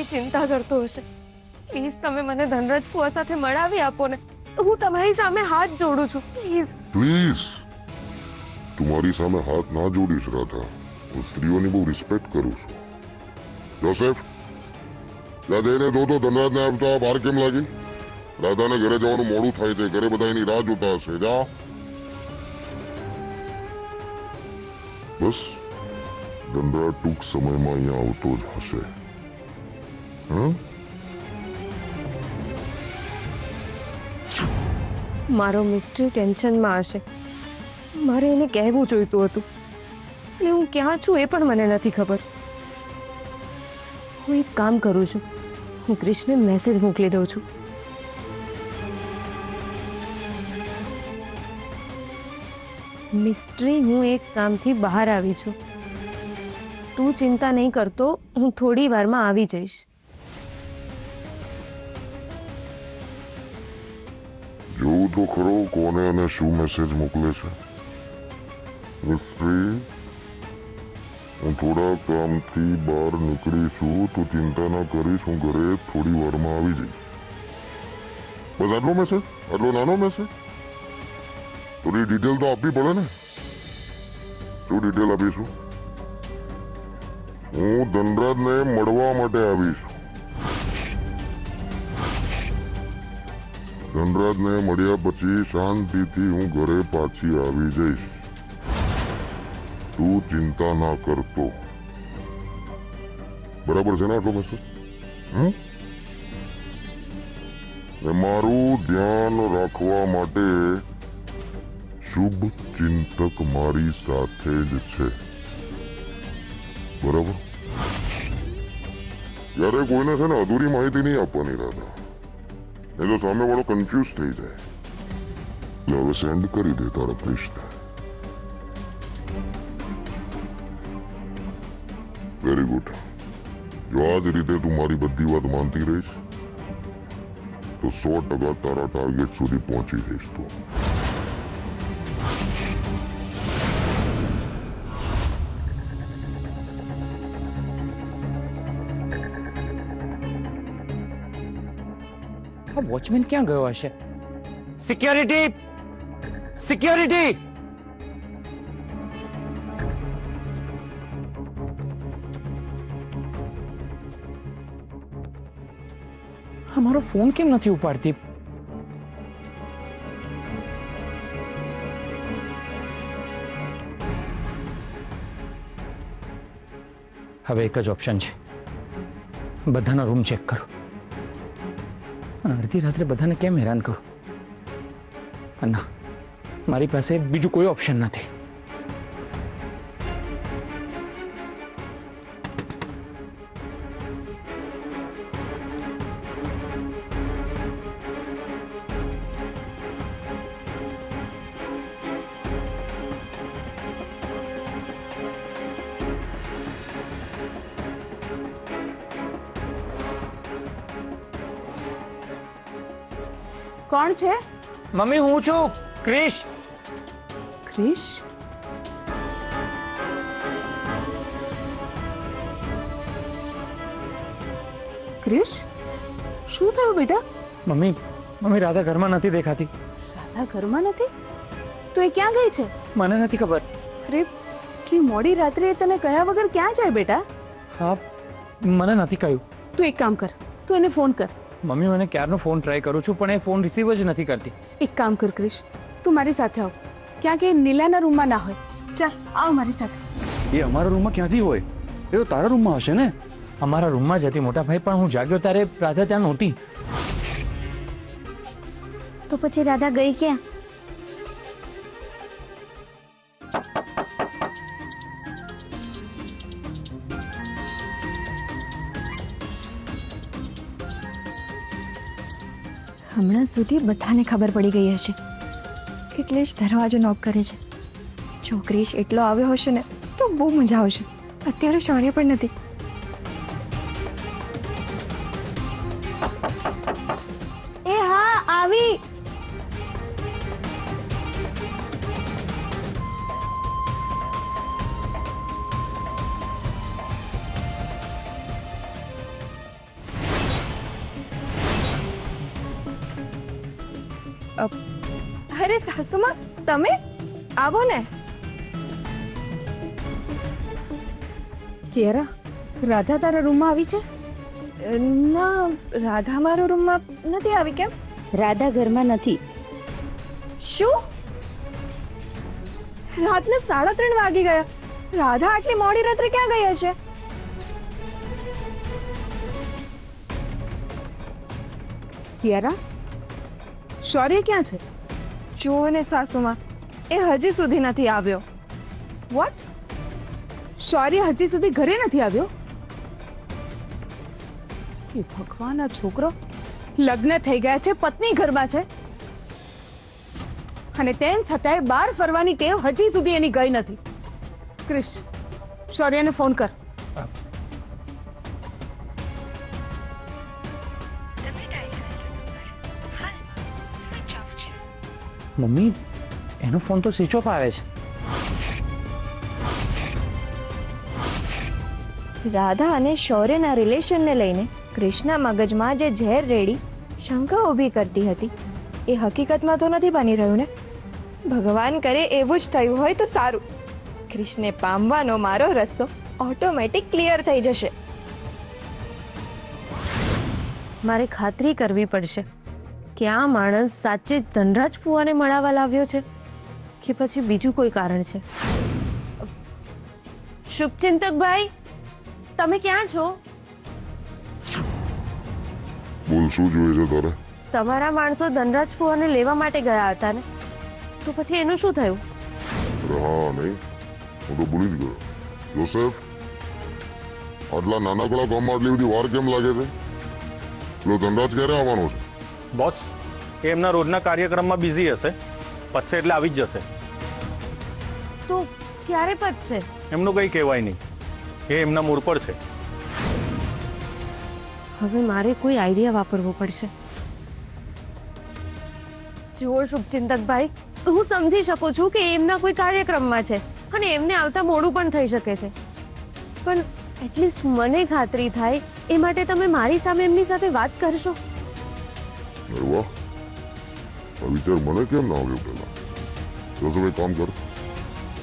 કોઈ ચિંતા કરતો હશે, પ્લીઝ તમે મને ધનરાજ ફુવા સાથે મળાવી આપો ને. હું તમારી સામે હાથ જોડું છું, પ્લીઝ. પ્લીઝ તું મારી સામે હાથ ના જોડીશ રાધા. હું સ્ત્રીઓની બહુ રિસ્પેક્ટ કરું છું. જોસેફ, ત્યાં જઈને જો તો ધનરાજને આવતા બહાર કેમ લાગી? રાધાને ઘરે જવાનું મોડું થાય છે, ઘરે બધા એની રાહ જોતા હશે. જા. બસ ધનરાજ ટૂંક સમયમાં અહીંયા આવતો જ હશે. મારો મિસ્ટ્રી ટેન્શનમાં હશે. મારે એને કહેવું જોઈતું હતું, અને હું ક્યાં છું એ પણ મને નથી ખબર. હું એક કામ કરું છું, હું ક્રિશને મેસેજ મોકલી દઉં છું. મિસ્ટ્રી, હું એક કામથી બહાર આવી છું. તું ચિંતા નહીં કરતો, હું થોડી વારમાં આવી જઈશ. જોવું તો ખરો કોને અને શું મેસેજ મોકલે છે. મિસ્ટ્રી, હું થોડા કામથી બહાર નીકળીશું, તું ચિંતા ના કરીશ. હું ઘરે થોડી વારમાં આવી જઈશ. બસ આટલો મેસેજ? આટલો નાનો મેસેજ? થોડી ડિટેલ તો આપવી પડે ને. શું ડિટેલ આપીશું? હું ધનરાજને મળવા માટે આવીશ. ધનરાજને મળ્યા પછી શાંતિથી હું ઘરે પાછી આવી જઈશ. તું ચિંતા ના કરતો. બરાબર છે ને આટલો મેસેજ? મારું ધ્યાન રાખવા માટે શુભ ચિંતક મારી સાથે જ છે. બરાબર? ત્યારે કોઈને છે ને અધૂરી માહિતી નહીં આપવાની રાધા. એ તો સામે વાળો કન્ફ્યુઝ થઈ જાય. એટલે હવે સેન્ડ કરી દે તારા ક્રિશને. Very good. જો આ જ રીતે તું મારી બધી વાત માનતી રહીશ તો 100% તારા ટાર્ગેટ સુધી પહોંચી જઈશ તું. આ વોચમેન ક્યાં ગયો હશે? સિક્યોરિટી! સિક્યોરિટી! અમારો ફોન કેમ નથી ઉપાડતી? હવે એક જ ઓપ્શન છે, બધાના રૂમ ચેક કરો. અડધી રાત્રે બધાને કેમ હેરાન કરું? ના, મારી પાસે બીજું કોઈ ઓપ્શન નથી. કોણ છે? મમ્મી, હું છું ક્રિશ. ક્રિશ? ક્રિશ, શું થયું બેટા? મમ્મી, રાધા ઘરમાં નથી દેખાતી. રાધા ઘરમાં નથી? તો એ ક્યાં ગઈ છે? મને નથી ખબર. અરે, એટલી મોડી રાત્રે એ તને કયા વગર ક્યાં જાય બેટા? હા, મને નથી કહ્યું. તું એક કામ કર, તું એને ફોન કર. મમ્મી, હું એને ક્યારનો ફોન ટ્રાય કરું છું પણ એ ફોન રિસીવ જ નથી કરતી. એક કામ કર ક્રિશ, તું મારી સાથે આવ. ક્યાં કે નીલાના રૂમમાં ના હોય. ચાલ આવ મારી સાથે. એ અમારા રૂમમાં ક્યાંથી હોય? એ તો તારા રૂમમાં હશે ને? અમારા રૂમમાં જ હતી મોટા ભાઈ, પણ હું જાગ્યો ત્યારે રાધા ત્યાં નહોતી. તો પછી રાધા ગઈ ક્યાં? હમણાં સુધી બધાને ખબર પડી ગઈ હશે એટલે જ દરવાજો નોક કરે છે. જો ક્રિશ એટલો આવ્યો હશે ને તો બહુ મજા આવશે. અત્યારે શૌર્ય પણ નથી. એ હા, આવી. અરે સાસુમાં તમે આવો ને. કિયારા, રાધા તારા રૂમમાં આવી છે? ના, રાધા મારા રૂમમાં નથી આવી. કેમ? રાધા ઘરમાં નથી. શું? રાતને 3:30 વાગી ગયા. રાધા આટલી મોડી રાત્રે ક્યાં ગઈ હશે? કિયારા, શૌર્ય ક્યાં છે? જુઓ ને સાસુમાં, એ હજી સુધી નથી આવ્યો. વોટ? શૌર્ય હજી સુધી ઘરે નથી આવ્યો? એ ભગવાન, આ છોકરો લગ્ન થઈ ગયા છે, પત્ની ઘરમાં છે, અને તેમ છતાંય બહાર ફરવાની ટેવ હજી સુધી એની ગઈ નથી. ક્રિશ, શૌર્યને ફોન કર. મમ્મી, એનો ફોન તો સ્વિચ ઓફ આવે છે. રાધા અને શૌર્યના રિલેશનને લઈને કૃષ્ણા મગજમાં જે ઝેર રેડી શંકા ઊભી કરતી હતી એ હકીકતમાં તો નથી બની રહ્યું ને. ભગવાન કરે એવું જ થયું હોય તો સારું. કૃષ્ણને પામવાનો મારો રસ્તો ઓટોમેટિક ક્લિયર થઈ જશે. મારે ખાતરી કરવી પડશે કે આ માણસ સાચે જ ધનરાજ ફુવાને મળાવા લાવ્યો છે કે પછી બીજું કોઈ કારણ છે. શુભચિંતકભાઈ, તમે ક્યાં છો? બોલ, શું જોઈએ છે તારે? તમારા માણસો ધનરાજ ફુવાને લેવા માટે ગયા હતા ને, તો પછી એનું શું થયું? અરે હા, નહીં, હું તો ભૂલી જ ગયો. જોસેફ, આટલા નાનકડા કામમાં આટલી બધી વાર કેમ લાગે છે? પેલો ધનરાજ ક્યારે આવવાનો છે? બોસ, એ એમના રોજના કાર્યક્રમમાં બિઝી હશે, પતશે એટલે આવી જ જશે. તો ક્યારે પતશે? એમનું કંઈ કહેવાય નહીં, એ એમના મૂડ પર છે. હવે મારે કોઈ આઈડિયા વાપરવો પડશે. જુઓ શુભચિંતકભાઈ, હું સમજી શકું છું કે એમના કોઈ કાર્યક્રમમાં છે અને એમને આવતા મોડું પણ થઈ શકે છે, પણ એટલીસ્ટ મને ખાતરી થાય એ માટે તમે મારી સામે એમની સાથે વાત કરશો. અરે વાહ, આ વિચાર મને કેમ ના આવ્યો પહેલા? જોસેફ, એક કામ કર,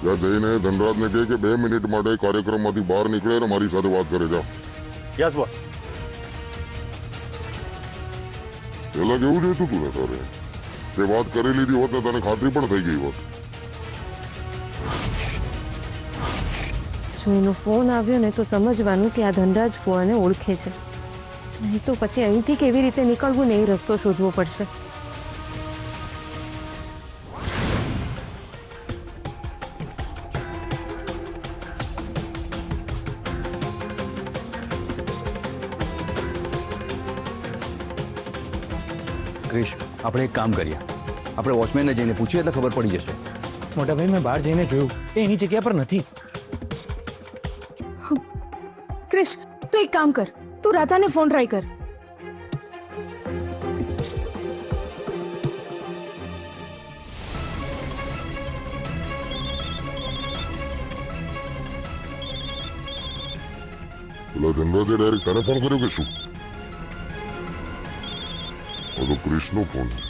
ત્યાં જઈને ધનરાજને કહે કે 2 મિનિટ માટે કાર્યક્રમમાંથી બહાર નીકળે અને મારી સાથે વાત કરે. જા. Yes boss. પેલા કેવું જોઈતું તું ને તારે? તે વાત કરી લીધી હોત ને તને ખાતરી પણ થઈ ગઈ હોત. જો એનો ફોન આવ્યો ને તો સમજવાનું કે આ ધનરાજ ફુવાને ઓળખે છે, નહીં તો પછી અહીંથી કેવી રીતે નીકળવું ને એ રસ્તો શોધવો પડશે. ક્રિશ, આપણે એક કામ કરીએ, આપણે વોચમેનને જઈને પૂછીએ એટલે ખબર પડી જશે. મોટા ભાઈ, મેં બહાર જઈને જોયું, એ એની જગ્યા પર નથી. ક્રિશ, તું એક કામ કર, તું રાધાને ફોન ટ્રાય કર. પેલા ધનરાજે ડાયરેક્ટ તને ફોન કર્યો કે શું? આ તો ક્રિશનો ફોન છે.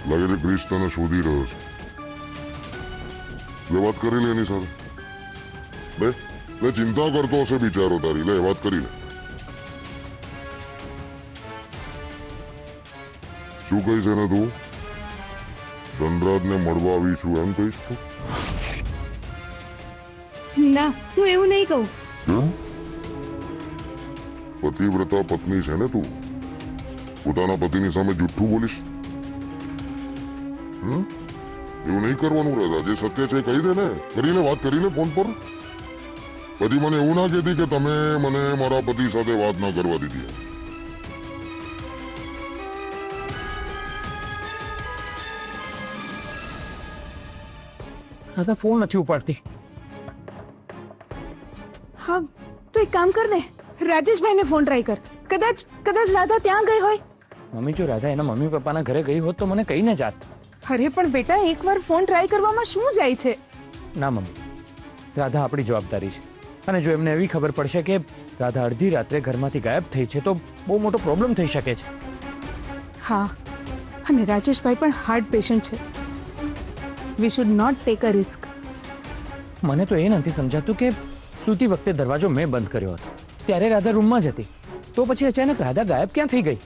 લાગે છે ક્રિશ તને શોધી રહ્યો છે. લે, વાત કરી લે એની સાથે. લે, ચિંતા કરતો હશે બિચારો તારી. લે, વાત કરી લે. શું કહીશ એને તું? ધનરાજને મળવા આવીશું એમ કહીશ તું? ના, હું એવું નહીં કહું. કેમ? પતિવ્રતા પત્ની છે ને તું? પોતાના પતિની સામે જુઠ્ઠું બોલીશ? એવું નહીં કરવાનું રાધા. જે સત્ય છે એ કહી દે ને. કરી લે, વાત કરી લે ફોન પર. પછી મને એવું ના કહેતી કે તમે મને મારા પતિ સાથે વાત ના કરવા દીધી. રાધા ફોન નથી ઉપાડતી. હા, તો એક કામ કર ને, રાજેશભાઈને ફોન ટ્રાય કર. કદાચ રાધા ત્યાં ગઈ હોય. મમ્મી, જો રાધા એના મમ્મી પપ્પાના ઘરે ગઈ હોત તો મને કહીને જાત. અરે પણ બેટા, એકવાર ફોન ટ્રાય કરવામાં શું જાય છે? ના મમ્મી, રાધા આપણી જવાબદારી છે, અને જો એમને એવી ખબર પડશે કે રાધા અડધી રાત્રે ઘરમાંથી ગાયબ થઈ છે તો બહુ મોટો પ્રોબ્લેમ થઈ શકે છે. હા અને રાજેશભાઈ પણ હાર્ટ પેશન્ટ છે. We should not take a risk. મને તો એ નથી સમજાતું કે સૂતી વખતે દરવાજો મેં બંધ કર્યો હતો ત્યારે રાધા રૂમમાં જ હતી, તો પછી અચાનક રાધા ગાયબ ક્યાં થઈ ગઈ?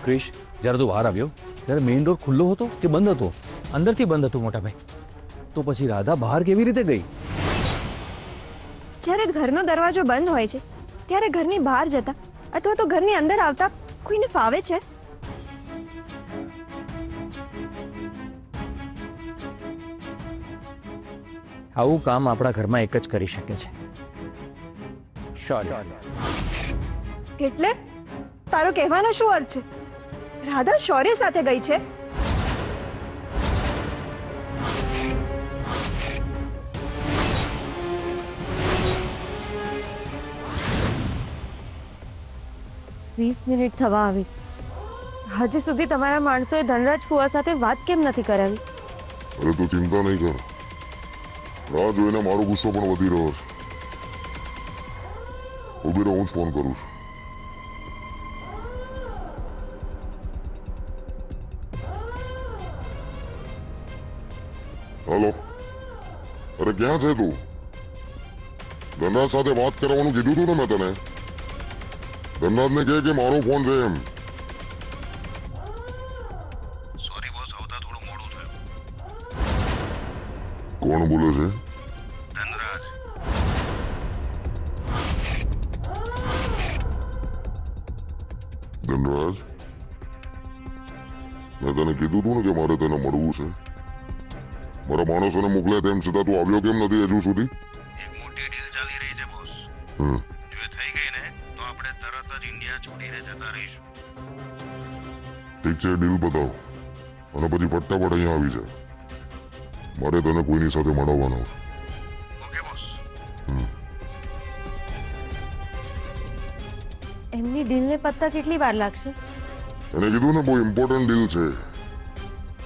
ક્રિશ, જ્યારે તું બહાર આવ્યો ત્યારે મેઇન ડોર ખુલ્લો હતો કે બંધ હતો? અંદરથી બંધ હતું મોટા ભાઈ. તો પછી રાધા બહાર કેવી રીતે ગઈ? જ્યારે ઘરનો દરવાજો બંધ હોય છે ત્યારે ઘરની બહાર જતા અથવા તો ઘરની અંદર આવતા કોઈને ફાવે છે? આવું કામ આપણા ઘરમાં એક જ કરી શકે છે, શૌર્ય. એટલે તારો કહેવાનો શું અર્થ છે? રાધા શૌર્ય સાથે ગઈ છે? વીસ મિનિટ થવા આવી, હજી સુધી તમારા માણસોએ ધનરાજ ફુવા સાથે વાત કેમ નથી કરાવી? અરે તું ચિંતા નહીં કર, રાહ જોઈને મારો ગુસ્સો પણ વધી રહ્યો છે. ઉભી રહો, હું જ ફોન કરું છું. હેલો, અરે ક્યાં છે તું? ધનરાજ સાથે વાત કરવાનું કીધું તું ને મેં તને. ધનરાજને કહે કે મારો ફોન છે એમ. સોરી બોસ, આવતા થોડું મોડું થયું. કોણ બોલે છે? ધનરાજ. ધનરાજ, મેં તને કીધું તું ને કે મારે તને મળવું છે. મારા માણસોને મોકલ્યા તેમ છતાં તું આવ્યો કેમ નથી હજુ સુધી? એક મોટી ડીલ ચાલી રહી છે બોસ. હમ, જો એ થઈ ગઈ ને તો આપણે તરત જ ઇન્ડિયા છોડીને જતા રહીશું. ઠીક છે, ડીલ બતાવો અને પછી ફટાફટ અહીંયા આવી જાય. મારે તને કોઈની સાથે મળવાનો છે. Okay boss. એમની ડીલને પત્તા કેટલી વાર લાગશે? એને કીધું ને બહુ ઇમ્પોર્ટન્ટ ડીલ છે,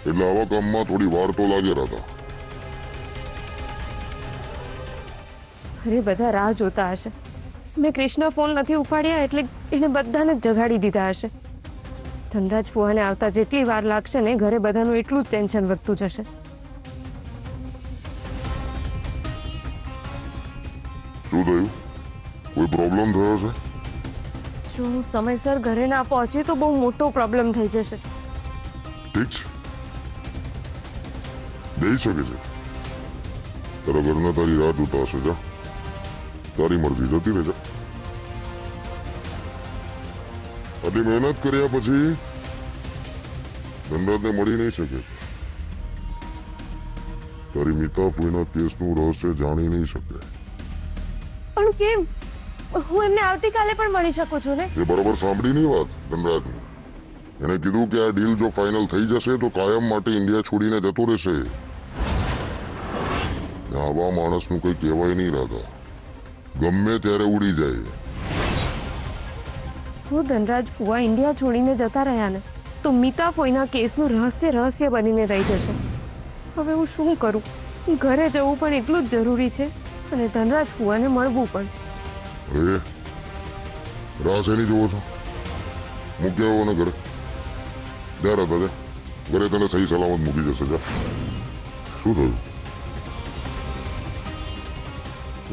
એટલે આવા કામમાં થોડી વાર તો લાગે રાધા. અરે બધા રાહ જોતા હશે. મેં કૃષ્ણ ફોન નથી ઉપાડ્યા એટલે એને બધાને જ જગાડી દીધા હશે. ધનરાજ ફુવાને આવતા જેટલી વાર લાગશે ને ઘરે બધાનું એટલું જ ટેન્શન વધતું જશે. શું થયું? કોઈ પ્રોબ્લેમ થયો છે? જો હું સમયસર ઘરે ના પહોંચી તો બહુ મોટો પ્રોબ્લેમ થઈ જશે. ઠીક છે, દઈ શકે છે. તારા ઘરના તારી રાહ જોતા હશે. જા, તારી મરજી, જતી રહે. જા. આટલી મહેનત કર્યા પછી ધનરાજને મળી નહીં શકે. તારી મિતા ફોઈના કેસનું રહસ્ય જાણી નહીં શકે. પણ કેમ? હું એમને આવતીકાલે પણ મળી શકું છું ને? એ બરાબર સાંભળી નહીં વાત ધનરાજની. એને કીધું કે આ ડીલ જો ફાઇનલ થઈ જશે તો કાયમ માટે ઇન્ડિયા છોડીને જતો રહેશે. આવા માણસનું કંઈ કહેવાય નહીં રાધા, ગમે ત્યારે ઉડી જાય. હું ધનરાજ ફુવા ઇન્ડિયા છોડીને જતા રહ્યા ને તો મીતા ફોઈના કેસનું રહસ્ય બનીને રહી જશે. હવે હું શું કરું? ઘરે જવું પણ એટલું જ જરૂરી છે અને ધનરાજ ફુવાને મળવું પણ. અરે રાસ એની જોવો છો? મૂકી આવો ને ઘરે. જા રાધા, જા ઘરે, તને સહી સલામત મૂકી જશે. જા. શું થયું?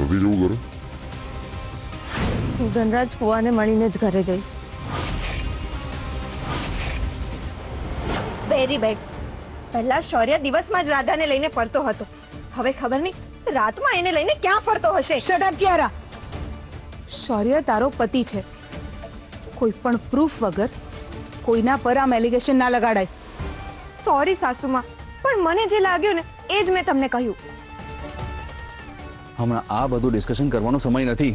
નથી જવું ઘરે? હું ધનરાજ ફુવાને મળીને જ ઘરે જઈશ. Very bad. પહેલા શૌર્ય દિવસમાં જ રાધાને લઈને ફરતો હતો, હવે ખબર નહીં રાતમાં એને લઈને ક્યાં ફરતો હશે. Shut up Kiara. શૌર્ય તારો પતિ છે. કોઈ પણ પ્રૂફ વગર કોઈના પર આમ એલિગેશન ના લગાડાય. સોરી સાસુમાં, પણ મને જે લાગ્યું ને એ જ મેં તમને કહ્યું. હમણાં આ બધું ડિસ્કશન કરવાનો સમય નથી.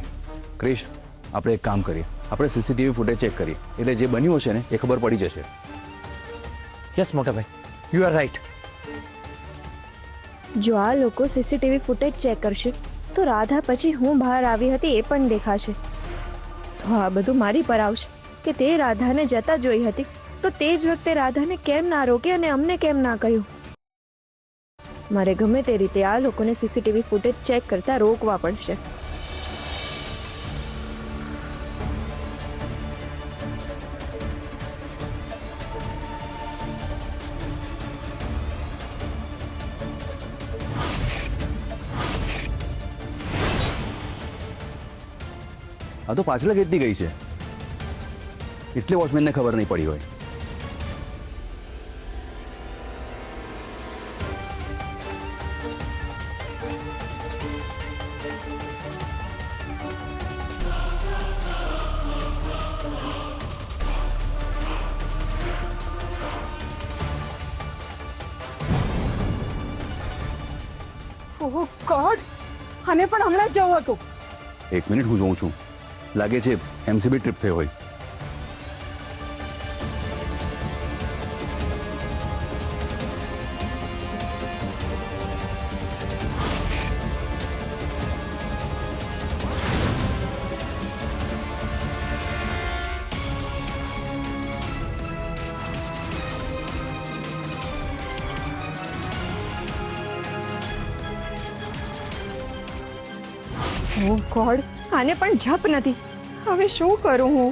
ક્રિશ, આપણે એક કામ કરીએ, આપણે સીસીટીવી ફૂટેજ ચેક કરીએ, એટલે જે બન્યું હશે ને એ ખબર પડી જશે. યસ મોટા ભાઈ, યુ આર રાઈટ. જો આ લોકો સીસીટીવી ફૂટેજ ચેક કરશે તો રાધા પછી હું બહાર આવી હતી એ પણ દેખાશે. તો આ બધું મારી પર આવશે કે તે રાધાને જતા જોઈ હતી તો તે જ વખતે રાધાને કેમ ના રોકી અને અમને કેમ ના કહ્યું. મારે ગમે તે રીતે આ લોકોને સીસીટીવી ફૂટેજ ચેક કરતા રોકવા પડશે. આ તો પાછળ કેટલી ગઈ છે એટલે વોચમેનને ખબર નહીં પડી હોય. ઓહ ગોડ, આને પણ હમણાં જ જવું હતું. એક મિનિટ, હું જોઉં છું. લાગે છે એમસીબી ટ્રીપ થઈ હોય. ઓ ગોડ, આને પણ જપ નથી. હવે શું કરું હું?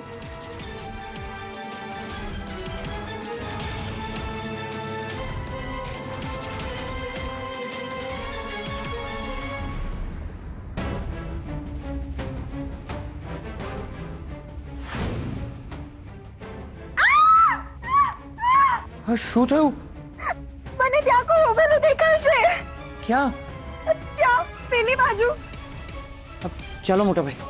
હા, શું થયું? મને ત્યાં કોઈ ઉભેલું દેખાય છે. ક્યાં? ત્યાં પેલી બાજુ. ચાલો મોટા ભાઈ.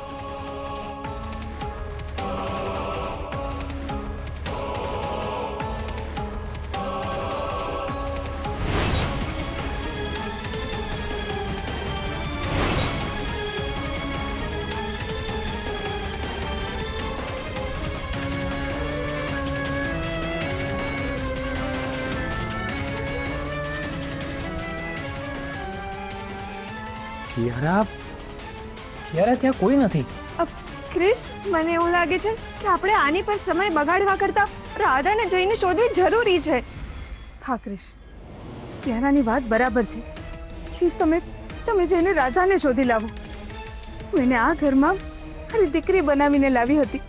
કિયારા, ત્યાં કોઈ નથી. ક્રિશ, મને એવું લાગે છે કે આપણે આની પર સમય બગાડવા કરતા રાધાને જઈને શોધવી જરૂરી છે. હા ક્રિશ, કિયારાની વાત બરાબર છે. પ્લીઝ તમે જઈને રાધાને શોધી લાવો. હું એને આ ઘરમાં મારી દીકરી બનાવીને લાવી હતી.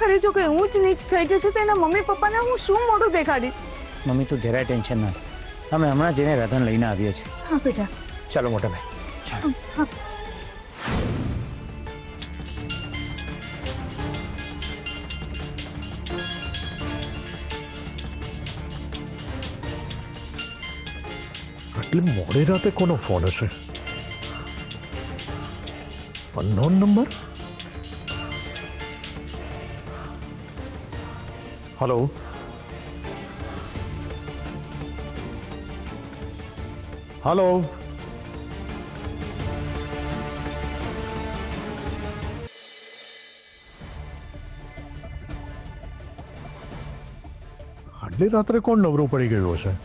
અરે જો કંઈ ઊંચ નીચ થઈ જશે તો એના મમ્મી પપ્પાને હું શું મોઢું દેખાડીશ. મમ્મી તું જરાય ટેન્શન ના લે. અમે હમણાં જઈને રાધાને લઈને આવીએ છીએ. હા બેટા, ચાલો મોટા ભાઈ, ચાલો. હા. આટલી મોડી રાતે કોનો ફોન હશે? Unknown number? હલો, હલો, આટલી રાત્રે કોણ નવરું પડી ગયું હશે?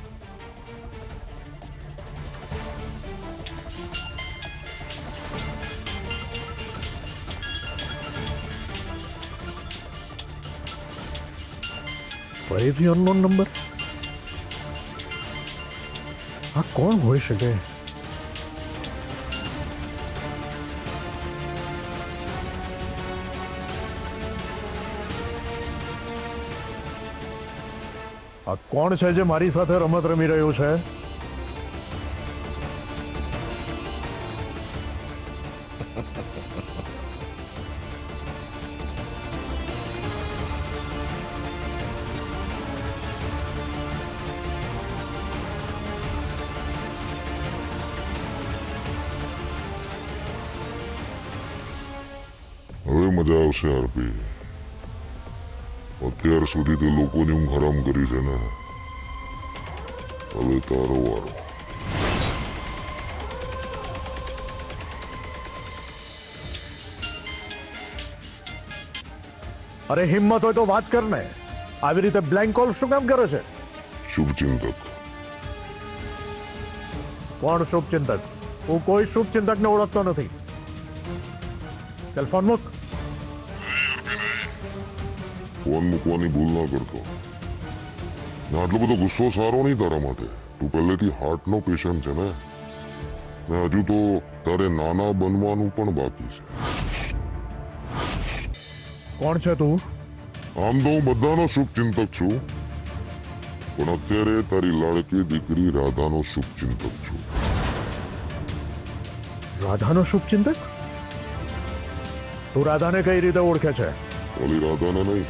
ફરીથી અનનોન નંબર? આ કોણ હોઈ શકે? આ કોણ છે જે મારી સાથે રમત રમી રહ્યો છે? હવે મજા આવશે આરપી. અત્યાર સુધી તે લોકોની ઊંઘ હરામ કરી છે ને, હવે તારો વારો. અરે હિંમત હોય તો વાત કર ને. આવી રીતે બ્લેન્ક કોલ શું કામ કરે છે? શુભચિંતક. કોણ શુભચિંતક? હું કોઈ શુભચિંતકને ઓળખતો નથી. ચાલ ફોન મૂક. ફોન મૂકવાની ભૂલ ના કરતો. ને આટલો બધો ગુસ્સો સારો નહીં તારા માટે. તું પહેલેથી હાર્ટનો પેશન્ટ છે ને હજુ તો તારે નાના બનવાનું પણ બાકી છે. કોણ છે તું? આમ તો હું બધાનો શુભચિંતક છું, પણ અત્યારે તારી લાડકી દીકરી રાધાનો શુભચિંતક છું. રાધાનો શુભચિંતક? તું રાધાને કઈ રીતે ઓળખે છે? ખાલી રાધાને નહીં,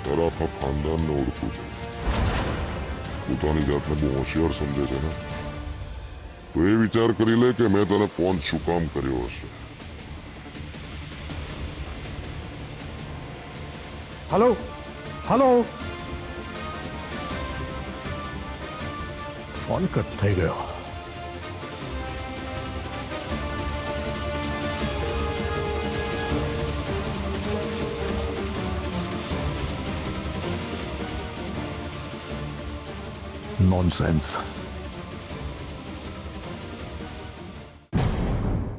તારા આખા ખાનદાનને ઓળખું છું. પોતાની જાતને બહુ હોશિયાર સમજે છે ને, તો એ વિચાર કરી લે કે મેં તને ફોન શું કામ કર્યો હશે. હલો હલો, ફોન કટ થઈ ગયો. નોનસેન્સ.